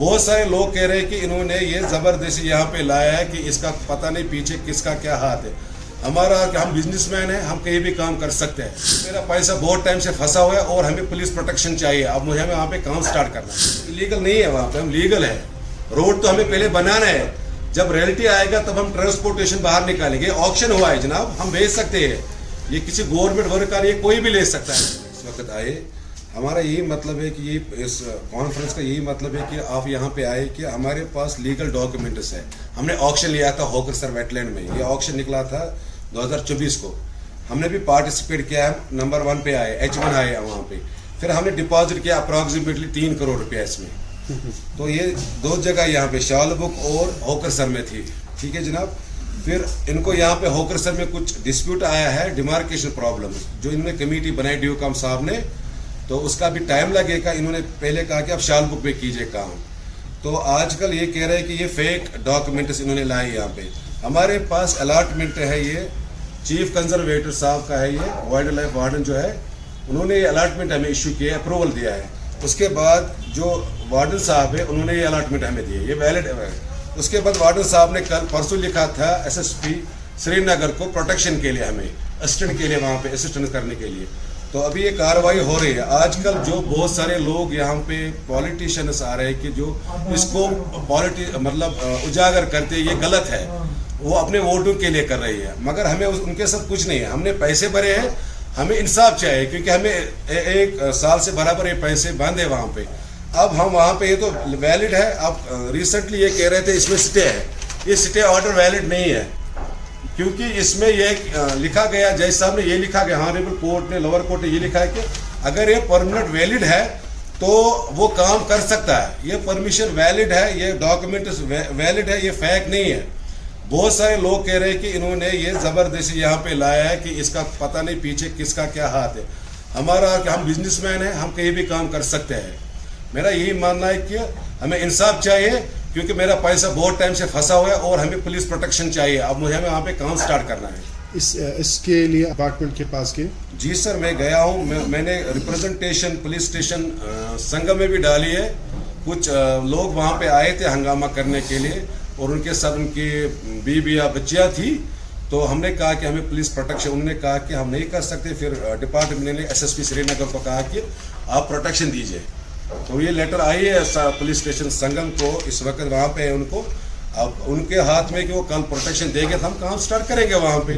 बहुत सारे लोग कह रहे हैं कि इन्होंने ये जबरदस्ती यहाँ पे लाया है कि इसका पता नहीं पीछे किसका क्या हाथ है। हमारा हम बिजनेसमैन है, हम कहीं भी काम कर सकते हैं। मेरा पैसा बहुत टाइम से फंसा हुआ है और हमें पुलिस प्रोटेक्शन चाहिए। अब मुझे हमें वहाँ पे काम स्टार्ट करना है। इलीगल नहीं है, वहाँ पे हम लीगल है। रोड तो हमें पहले बनाना है, जब रियल्टी आएगा तब हम ट्रांसपोर्टेशन बाहर निकालेंगे। ऑक्शन हुआ है जनाब, हम बेच सकते हैं। ये किसी गवर्नमेंट वर्क का नहीं, कोई भी ले सकता है। इस वक्त आए, हमारा यही मतलब है कि ये इस कॉन्फ्रेंस का यही मतलब है कि आप यहाँ पे आए कि हमारे पास लीगल डॉक्यूमेंट्स है। हमने ऑक्शन लिया था होकरसर वेटलैंड में, ये ऑक्शन निकला था 2024 को। हमने भी पार्टिसिपेट किया है, नंबर 1 पे आए, H1 आए वहाँ पे। फिर हमने डिपॉजिट किया अप्रॉक्सीमेटली 3 करोड़ रुपया इसमें। तो ये 2 जगह यहाँ पे शालबुक और होकरसर में थी, ठीक है जनाब। फिर इनको यहाँ पे होकरसर में कुछ डिस्प्यूट आया है, डिमार्केशन प्रॉब्लम, जो इन्होंने कमेटी बनाई ड्यूकॉम साहब ने, तो उसका भी टाइम लगेगा। इन्होंने पहले कहा कि आप शालबुक पे कीजिए काम, तो आजकल ये कह रहे हैं कि ये फेक डॉक्यूमेंट्स इन्होंने लाए यहाँ पे। हमारे पास अलॉटमेंट है, ये चीफ कंजर्वेटर साहब का है, ये वाइल्ड लाइफ वार्डन जो है, उन्होंने ये अलॉटमेंट हमें इशू किया, अप्रूवल दिया है। उसके बाद जो वार्डन साहब है उन्होंने ये अलॉटमेंट हमें दिए, ये वैलिड है। उसके बाद वार्डन साहब ने कल परसों लिखा था SSP श्रीनगर को प्रोटेक्शन के लिए, हमें असिस्टेंट के लिए, वहाँ पे असिस्टेंट करने के लिए। तो अभी ये कार्रवाई हो रही है। आजकल जो बहुत सारे लोग यहाँ पे पॉलिटिशियंस आ रहे हैं कि जो इसको मतलब उजागर करते हैं, ये गलत है। वो अपने वोटों के लिए कर रही है, मगर हमें उनके साथ कुछ नहीं है। हमने पैसे भरे हैं, हमें इंसाफ चाहिए, क्योंकि हमें 1 साल से बराबर ये पैसे बंद है वहाँ पे। अब हम वहाँ पे, ये तो वैलिड है। अब रिसेंटली ये कह रहे थे इसमें स्टे है, ये स्टे ऑर्डर वैलिड नहीं है, क्योंकि इसमें ये लिखा गया, जज साहब ने ये लिखा गया, ऑनरेबल कोर्ट ने, लोअर कोर्ट ने ये लिखा है कि अगर ये परमानेंट वैलिड है तो वो काम कर सकता है। ये परमिशन वैलिड है, ये डॉक्यूमेंट वैलिड है, ये फेक नहीं है। बहुत सारे लोग कह रहे हैं कि इन्होंने ये जबरदस्ती यहाँ पे लाया है कि इसका पता नहीं पीछे किसका क्या हाथ है। हमारा हम बिजनेसमैन है, हम कहीं भी काम कर सकते हैं। मेरा यही मानना है कि हमें इंसाफ चाहिए, क्योंकि मेरा पैसा बहुत टाइम से फंसा हुआ है और हमें पुलिस प्रोटेक्शन चाहिए। अब मुझे हमें वहाँ पे काम स्टार्ट करना है। इसके लिए अपार्टमेंट के पास के? जी सर, मैं गया हूँ, मैंने रिप्रेजेंटेशन पुलिस स्टेशन संगम में भी डाली है। कुछ लोग वहाँ पे आए थे हंगामा करने के लिए, और उनके साथ उनकी बीवी या बच्चियाँ थी। तो हमने कहा कि हमें पुलिस प्रोटेक्शन, उन्होंने कहा कि हम नहीं कर सकते। फिर डिपार्टमेंट ने SSP श्रीनगर को कहा कि आप प्रोटेक्शन दीजिए। तो ये लेटर आई है पुलिस स्टेशन संगम को, इस वक्त वहाँ पे है उनको। अब उनके हाथ में कि वो कल प्रोटेक्शन देंगे तो हम काम स्टार्ट करेंगे वहाँ पे।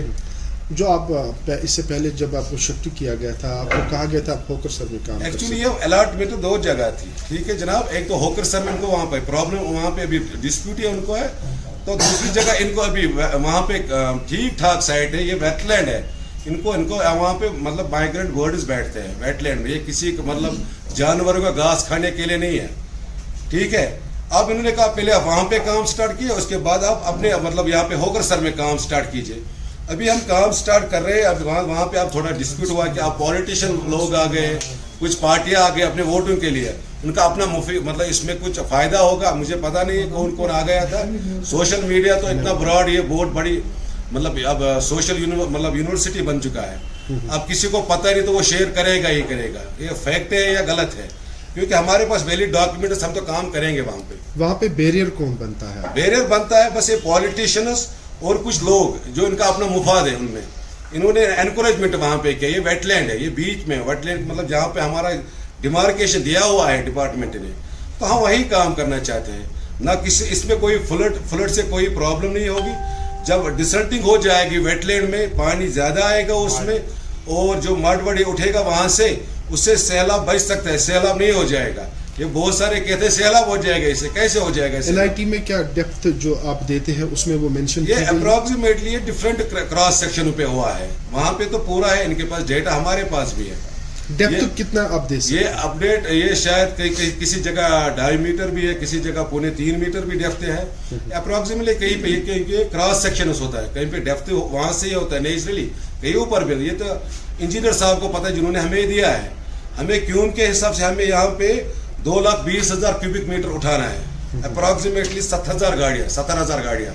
जो आप इससे पहले जब आपको शिफ्ट किया गया था, आपको कहा गया था आप होकरसर में काम? एक्चुअली ये अलॉटमेंट 2 जगह थी, ठीक है जनाब। एक तो होकरसर में इनको वहाँ पे प्रॉब्लम, वहाँ पे अभी डिस्प्यूट है उनको है। तो दूसरी जगह इनको अभी वहाँ पे ठीक ठाक साइट है, ये वेटलैंड है। इनको वहाँ पे मतलब माइग्रेंट बर्ड्स बैठते हैं वेटलैंड में। ये किसी मतलब जानवरों का घास खाने के लिए नहीं है, ठीक है। अब इन्होंने कहा पहले आप वहाँ पे काम स्टार्ट किए, उसके बाद आप अपने मतलब यहाँ पे होकरसर में काम स्टार्ट कीजिए। अभी हम काम स्टार्ट कर रहे हैं। अब वहाँ पे आप थोड़ा डिस्प्यूट हुआ कि आप पॉलिटिशियन लोग आ गए, कुछ पार्टियां आ गए अपने वोटों के लिए, उनका अपना मतलब इसमें कुछ फायदा होगा, मुझे पता नहीं कौन कौन आ गया था। सोशल मीडिया तो इतना ब्रॉड, ये बहुत बड़ी मतलब अब सोशल यूनिवर्सिटी बन चुका है। अब किसी को पता नहीं तो वो शेयर करेगा ही करेगा। ये फैक्ट है या गलत है? क्योंकि हमारे पास वैलिड डॉक्यूमेंट्स, हम तो काम करेंगे वहाँ पे। बैरियर कौन बनता है? बैरियर बनता है बस ये पॉलिटिशियंस और कुछ लोग जो इनका अपना मुफाद है, उनमें इन्होंने एनकरेजमेंट वहाँ पे किया। ये वेटलैंड है, ये बीच में वेटलैंड मतलब जहाँ पे हमारा डिमार्केशन दिया हुआ है डिपार्टमेंट ने, तो हम वही काम करना चाहते हैं ना। किसी इसमें कोई फ्लड से कोई प्रॉब्लम नहीं होगी। जब डिसल्टिंग हो जाएगी वेटलैंड में, पानी ज्यादा आएगा उसमें, और जो मड वड़ी उठेगा वहां से, उससे सैलाब बच सकता है, सैलाब नहीं हो जाएगा। ये बहुत सारे कहते हैं सैलाब हो जाएगा, इससे कैसे हो जाएगा? LIT में क्या डेप्थ जो आप देते हैं उसमें वो मेंशन ये अप्रोक्सीमेटली डिफरेंट क्रॉस सेक्शन पे हुआ है। वहाँ पे तो पूरा है, इनके पास डेटा, हमारे पास भी है। डेप्थ कितना आप दे सकते? ये अपडेट, ये शायद किसी जगह 2.5 मीटर भी है, किसी जगह 2.25 मीटर भी डेप्थ है। अप्रोक्सीमेटली कहीं पे क्रॉस सेक्शन होता है, कहीं पे डेप्थ वहां से ही होता है नेचुरली, कहीं ऊपर भी। ये तो इंजीनियर साहब को पता है जिन्होंने हमें दिया है। हमें क्यूम के हिसाब से हमें यहाँ पे 2,20,000 क्यूबिक मीटर उठाना है। अप्रोक्सीमेटली 70,000 गाड़ियाँ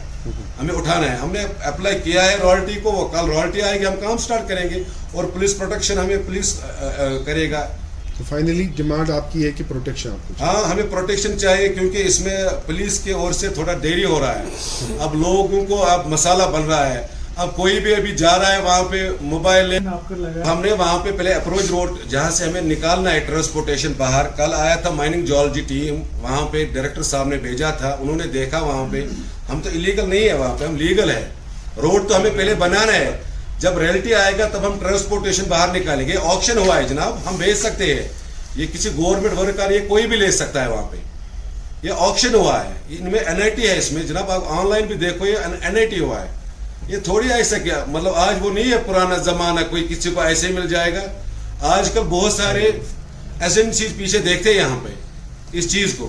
हमें उठाना है। हमने अप्लाई किया है रॉयल्टी को, वो कल रॉयल्टी आएगी, हम काम स्टार्ट करेंगे। और पुलिस प्रोटेक्शन हमें पुलिस करेगा। तो फाइनली डिमांड आपकी है कि प्रोटेक्शन आपको हाँ, हमें प्रोटेक्शन चाहिए क्योंकि इसमें पुलिस की ओर से थोड़ा देरी हो रहा है। अब लोगों को अब मसाला बन रहा है। अब कोई भी अभी जा रहा है वहाँ पे मोबाइल ले, हमने वहाँ पे पहले अप्रोच रोड जहाँ से हमें निकालना है ट्रांसपोर्टेशन बाहर, कल आया था माइनिंग जियोलॉजी टीम, वहाँ पे डायरेक्टर साहब ने भेजा था, उन्होंने देखा वहाँ पे हम तो इलीगल नहीं है, वहाँ पे हम लीगल है। रोड तो हमें पहले बनाना है, जब रियलिटी आएगा तब हम ट्रांसपोर्टेशन बाहर निकालेंगे। ऑक्शन हुआ है जनाब, हम भेज सकते हैं, ये किसी गवर्नमेंट वर्कर ये कोई भी ले सकता है। वहाँ पे ये ऑक्शन हुआ है, इनमें एनआईटी है इसमें जनाब, आप ऑनलाइन भी देखो ये एनआईटी हुआ है। ये थोड़ी ऐसा क्या मतलब आज वो नहीं है पुराना जमाना कोई किसी को ऐसे मिल जाएगा। आजकल बहुत सारे एजेंसीज पीछे देखते हैं यहाँ पे इस चीज को।